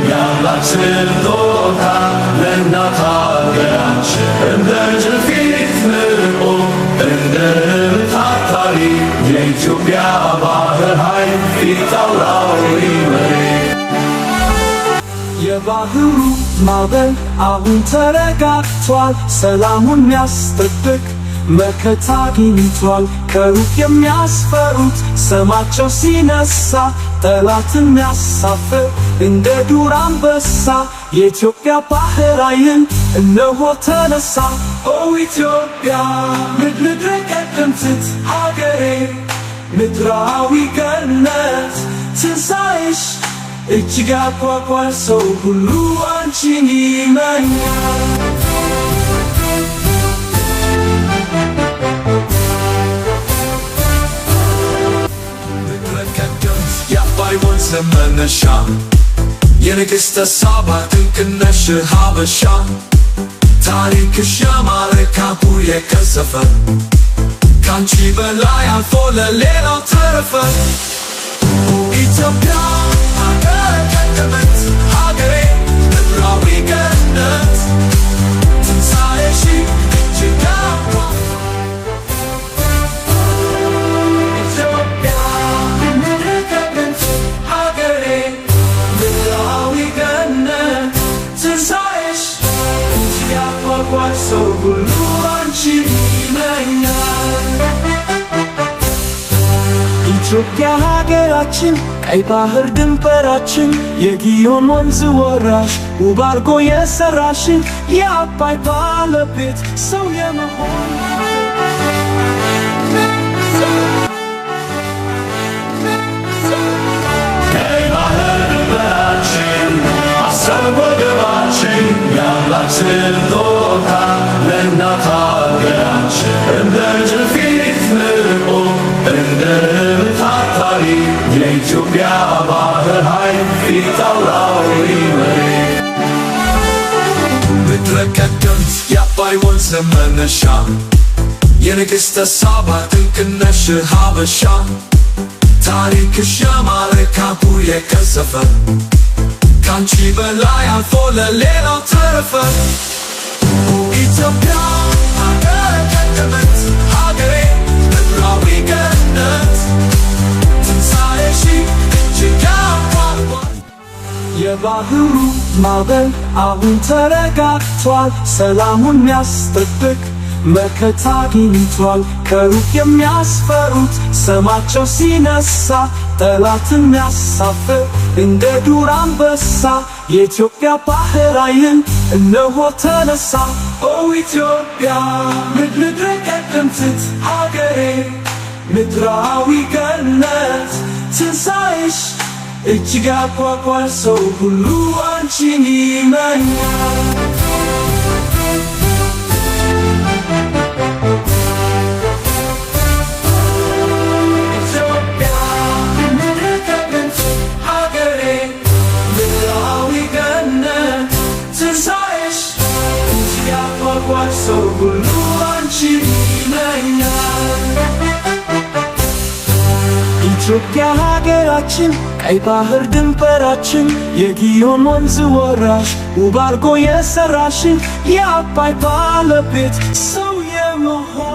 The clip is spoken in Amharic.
የአምላክ ስጦታ ለእናት ሀገራችን እንደ ጅፊት ምርቆ እንደ ታታሪ የኢትዮጵያ ባህር ኃይል ፊት አውራሪ መሪ። የባህሩ ማዕበል አሁን ተረጋግቷል፣ ሰላሙን የሚያስጠብቅ መከታ አግኝቷል። ከሩቅ የሚያስፈሩት ስማቸው ሲነሳ ጠላትን የሚያሳፍር እንደ ዱር አንበሳ የኢትዮጵያ ባህር ኃይል እነሆ ተነሳ። ኦ ኢትዮጵያ ምድረ ቀደምት ሀገሬ ምድራዊ ገነት ትንሣኤሽ እጅግ ያጓጓል፣ ሰው ሁሉ አንቺን ይመኛል። ምድረ ቀደምት የአባይ ወንዝ መነሻ የንግሥተ ሳባ ድንቅነሽ ሀበሻ ታሪክሽ ያማረ ካቡ የቀዘፈ ካንቺ በላይ አልፎ ለሌላው ተረፈ። ኢትዮጵያ ሀገረ ቀደምት ሀገሬ ምድራዊ ገነት ትንሣኤሽ እጅግ ያጓጓል። ኢትዮጵያ ምድረ ቀደምት ሀገሬ ምድራዊ ገነት ትንሣኤሽ እጅግ ያጓጓል፣ ሰው ሁሉ አንቺን ይመኛል። ኢትዮጵያ ሀገራችን ቀይ ባህር ድንበራችን የጊዮን ወንዝ ወራሽ ውብ አርጎ የሰራሽን የአባይ ባለቤት ሰው የመሆን ቀይ ባህር ድንበራችን አሰብ ወደባችን የአምላክ ስጦታ ለእናት ሀገራችን እንደ ጅፊት ምርቆ እንደ ታታሪ የኢትዮጵያ ባህር ኃይል ፊት አውራሪ መሪ። ምድረ ቀደምት የአባይ ወንዝ መነሻ የንግሥተ ሳባ ድንቅነሽ ሀበሻ ታሪክሽ ያማረ ካቡ የቀዘፈ ካንቺ በላይ አልፎ ለሌላው ተረፈ። ኢትዮጵያ ሀገረ ቀደምት ሀገሬ ምድራዊ ገነት ትንሣኤሽ እጅግ ያጓጓል። የባህሩ ማዕበል አሁን ተረጋግቷል፣ ሰላሙን የሚያስጠብቅ መከታ አግኝቷል። ከሩቅ የሚያስፈሩት ስማቸው ሲነሳ ጠላትን የሚያሳፍር እንደ ዱር አንበሳ የኢትዮጵያ ባህር ኃይል እነሆ ተነሳ። ኦ ኢትዮጵያ ምድረ ቀደምት ሀገሬ ምድራዊ ገነት ትንሣኤሽ እጅግ ያጓጓል፣ ሰው ሁሉ አንቺን ይመኛል። ኢትዮጵያ ምድረ ቀደምት ሀገሬ ምድራዊ ገነት ትንሣኤሽ እጅግ ያጓጓል፣ ሰው ሁሉ አንቺን ይመኛል። ኢትዮጵያ ሀገራችን ቀይ ባህር ድንበራችን የጊዮን ወንዝ ወራሽ ውብ አርጎ የሰራሽን የአባይ ባለቤት ሰው የመሆን